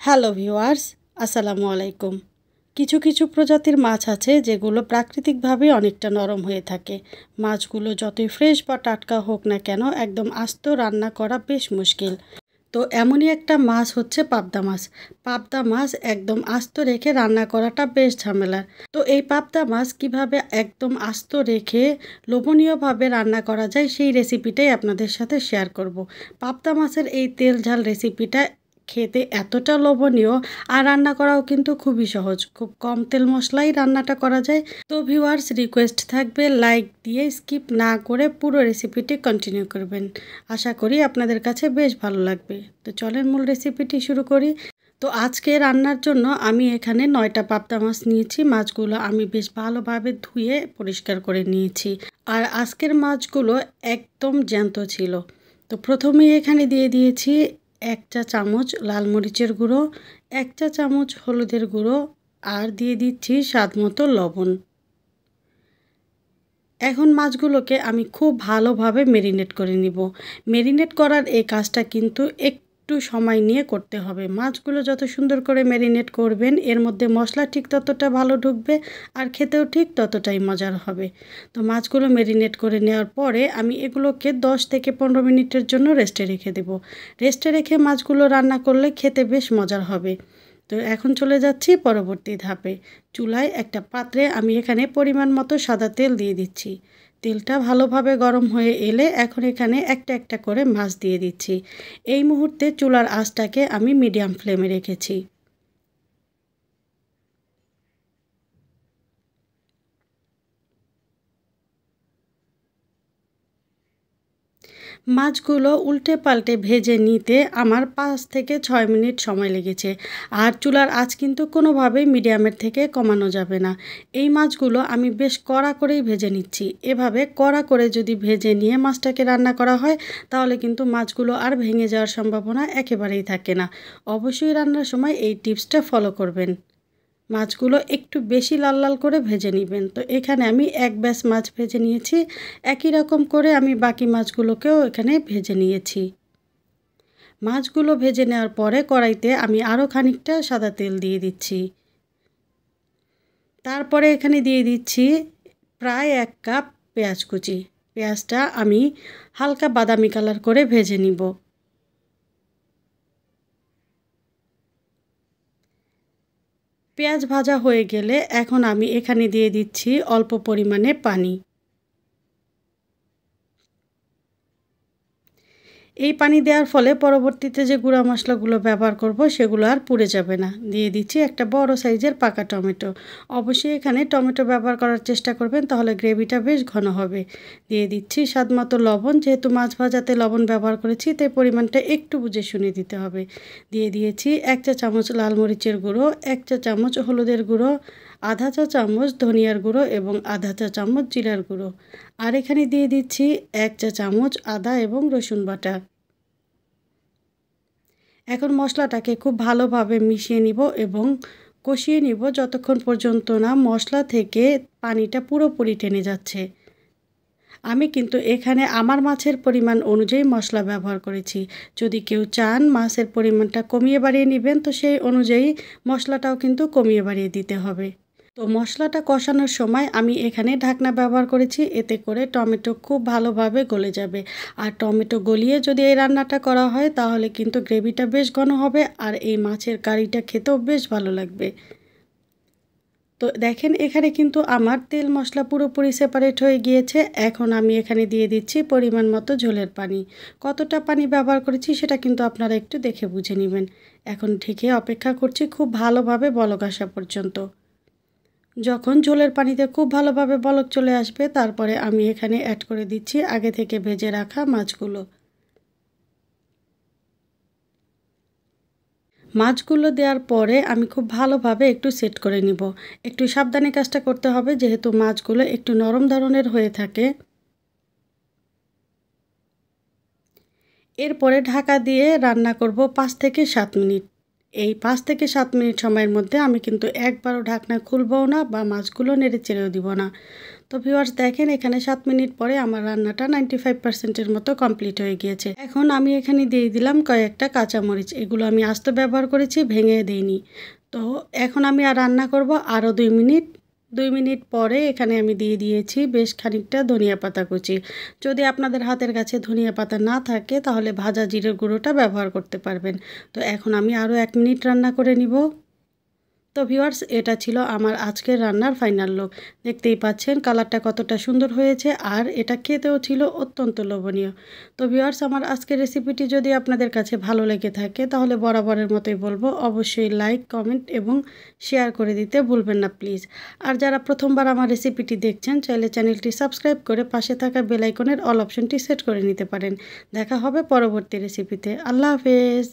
Hello viewers, আসসালামু আলাইকুম। কিছু কিছু প্রজাতির মাছ আছে যেগুলো প্রাকৃতিকভাবে অনেকটা নরম হয়ে থাকে। মাছগুলো যতই ফ্রেশ বা টাটকা হোক না কেন একদম আস্ত রান্না করা বেশ মুশকিল। তো এমনই একটা মাছ হচ্ছে পাবদা মাছ। পাবদা মাছ একদম আস্ত রেখে রান্না করাটা বেশ ঝামেলার। তো এই পাবদা মাছ কিভাবে একদম আস্ত রেখে লোভনীয়ভাবে রান্না করা যায় সেই রেসিপিটাই আপনাদের সাথে শেয়ার করব। পাবদা মাছের এই তেল ঝাল রেসিপিটা খেতে এতটা লোভনীয় আর রান্না করাও কিন্তু খুবই সহজ। খুব কম তেল মশলাই রান্নাটা করা যায়। তো ভিউয়ার্স, রিকোয়েস্ট থাকবে লাইক দিয়ে স্কিপ না করে পুরো রেসিপিটি কন্টিনিউ করবেন। আশা করি আপনাদের কাছে বেশ ভালো লাগবে। তো চলেন মূল রেসিপিটি শুরু করি। তো আজকে রান্নার জন্য আমি এখানে 9টা পাবদা মাছ নিয়েছি। মাছগুলো আমি বেশ ভালোভাবে ধুয়ে পরিষ্কার করে নিয়েছি। আর আজকের মাছগুলো একদম জ্যান্ত ছিল। তো প্রথমেই এখানে দিয়ে দিয়েছি 1 চা চামচ লাল মরিচের গুঁড়ো, 1 চা চামচ হলুদের গুঁড়ো আর দিয়ে দিচ্ছি স্বাদমতো লবণ। এখন মাছগুলোকে আমি খুব ভালোভাবে মেরিনেট করে নিব। মেরিনেট করার এই কাজটা কিন্তু একটু সময় নিয়ে করতে হবে। মাছগুলো যত সুন্দর করে মেরিনেট করবেন এর মধ্যে মশলা ঠিক ততটা ভালো ঢুকবে আর খেতেও ঠিক ততটাই মজার হবে। তো মাছগুলো মেরিনেট করে নেওয়ার পরে আমি এগুলোকে 10 থেকে 15 মিনিটের জন্য রেস্টে রেখে দেব। রেস্টে রেখে মাছগুলো রান্না করলে খেতে বেশ মজার হবে। তো এখন চলে যাচ্ছি পরবর্তী ধাপে। চুলায় একটা পাত্রে আমি এখানে পরিমাণ মতো সাদা তেল দিয়ে দিচ্ছি। তেলটা ভালোভাবে গরম হয়ে এলে এখন এখানে একটা একটা করে মাছ দিয়ে দিচ্ছি। এই মুহূর্তে চুলার আঁচটাকে আমি মিডিয়াম ফ্লেমে রেখেছি। মাছগুলো উল্টে পাল্টে ভেজে নিতে আমার 5 থেকে 6 মিনিট সময় লেগেছে। আর চুলার আঁচ কিন্তু কোনোভাবেই মিডিয়ামের থেকে কমানো যাবে না। এই মাছগুলো আমি বেশ কড়া করেই ভেজে নিচ্ছি। এভাবে কড়া করে যদি ভেজে নিয়ে মাছটাকে রান্না করা হয় তাহলে কিন্তু মাছগুলো আর ভেঙে যাওয়ার সম্ভাবনা একেবারেই থাকে না। অবশ্যই রান্নার সময় এই টিপসটা ফলো করবেন। মাছগুলো একটু বেশি লাল লাল করে ভেজে নেবেন। তো এখানে আমি এক ব্যাচ মাছ ভেজে নিয়েছি। একই রকম করে আমি বাকি মাছগুলোকেও এখানে ভেজে নিয়েছি। মাছগুলো ভেজে নেওয়ার পরে কড়াইতে আমি আরও খানিকটা সাদা তেল দিয়ে দিচ্ছি। তারপরে এখানে দিয়ে দিচ্ছি প্রায় 1 কাপ পেঁয়াজ কুচি। পেঁয়াজটা আমি হালকা বাদামি কালার করে ভেজে নিব। পেঁয়াজ ভাজা হয়ে গেলে এখন আমি এখানে দিয়ে দিচ্ছি অল্প পরিমাণে পানি। এই পানি দেওয়ার ফলে পরবর্তীতে যে গুঁড়া মশলাগুলো ব্যবহার করব সেগুলো আর পুড়ে যাবে না। দিয়ে দিচ্ছি একটা বড় সাইজের পাকা টমেটো। অবশ্যই এখানে টমেটো ব্যবহার করার চেষ্টা করবেন, তাহলে গ্রেভিটা বেশ ঘন হবে। দিয়ে দিচ্ছি স্বাদমতো লবণ। যেহেতু মাছ ভাজাতে লবণ ব্যবহার করেছি তাই পরিমাণটা একটু বুঝে শুনে দিতে হবে। দিয়ে দিয়েছি 1 চা চামচ লাল মরিচের গুঁড়ো, 1 চা চামচ হলুদের গুঁড়ো, আধা চা চামচ ধনিয়ার গুঁড়ো এবং আধা চা চামচ জিরার গুঁড়ো। আর এখানে দিয়ে দিচ্ছি 1 চা চামচ আদা এবং রসুন বাটা। এখন মশলাটাকে খুব ভালোভাবে মিশিয়ে নিব এবং কষিয়ে নিব যতক্ষণ পর্যন্ত না মশলা থেকে পানিটা পুরোপুরি টেনে যাচ্ছে। আমি কিন্তু এখানে আমার মাছের পরিমাণ অনুযায়ী মশলা ব্যবহার করেছি। যদি কেউ চান মাছের পরিমাণটা কমিয়ে বাড়িয়ে নেবেন তো সেই অনুযায়ী মশলাটাও কিন্তু কমিয়ে বাড়িয়ে দিতে হবে। তো মশলাটা কষানোর সময় আমি এখানে ঢাকনা ব্যবহার করেছি, এতে করে টমেটো খুব ভালোভাবে গলে যাবে। আর টমেটো গলিয়ে যদি এই রান্নাটা করা হয় তাহলে কিন্তু গ্রেভিটা বেশ ঘন হবে আর এই মাছের কারিটা খেতেও বেশ ভালো লাগবে। তো দেখেন এখানে কিন্তু আমার তেল মশলা পুরোপুরি সেপারেট হয়ে গিয়েছে। এখন আমি এখানে দিয়ে দিচ্ছি পরিমাণ মতো ঝোলের পানি। কতটা পানি ব্যবহার করেছি সেটা কিন্তু আপনারা একটু দেখে বুঝে নেবেন। এখন ঢেকে অপেক্ষা করছি খুব ভালোভাবে বলক আসা পর্যন্ত। যখন ঝোলের পানিতে খুব ভালোভাবে বলক চলে আসবে তারপরে আমি এখানে অ্যাড করে দিচ্ছি আগে থেকে ভেজে রাখা মাছগুলো। মাছগুলো দেওয়ার পরে আমি খুব ভালোভাবে একটু সেট করে নিব। একটু সাবধানে কাজটা করতে হবে যেহেতু মাছগুলো একটু নরম ধরনের হয়ে থাকে। এরপরে ঢাকা দিয়ে রান্না করব 5 থেকে 7 মিনিট। এই 5 থেকে 7 মিনিট সময়ের মধ্যে আমি কিন্তু একবারও ঢাকনা খুলবও না বা মাছগুলো নেড়ে চেড়েও দিব না। তো ভিউয়ার্স দেখেন এখানে 7 মিনিট পরে আমার রান্নাটা 95% এর মতো কমপ্লিট হয়ে গিয়েছে। এখন আমি এখানে দিয়ে দিলাম কয়েকটা কাঁচামরিচ। এগুলো আমি আস্ত ব্যবহার করেছি, ভেঙে দিইনি। তো এখন আমি রান্না করব আরও 2 মিনিট। 2 মিনিট পরে এখানে আমি দিয়ে দিয়েছি বেশ খানিকটা ধনিয়া পাতা কুচি। যদি আপনাদের হাতের কাছে ধনিয়া পাতা না থাকে তাহলে ভাজা জিরের গুঁড়োটা ব্যবহার করতে পারবেন। তো এখন আমি আরও 1 মিনিট রান্না করে নিব। তো ভিউয়ার্স এটা ছিল আমার আজকের রান্নার ফাইনাল লুক। দেখতেই পাচ্ছেন কালারটা কতটা সুন্দর হয়েছে আর এটা খেতেও ছিল অত্যন্ত লোভনীয়। তো ভিউয়ার্স আমার আজকের রেসিপিটি যদি আপনাদের কাছে ভালো লেগে থাকে তাহলে বরাবরের মতোই বলবো অবশ্যই লাইক, কমেন্ট এবং শেয়ার করে দিতে ভুলবেন না প্লিজ। আর যারা প্রথমবার আমার রেসিপিটি দেখছেন চাইলে চ্যানেলটি সাবস্ক্রাইব করে পাশে থাকা বেল আইকনের অল অপশনটি সেট করে নিতে পারেন। দেখা হবে পরবর্তী রেসিপিতে। আল্লাহ হাফেজ।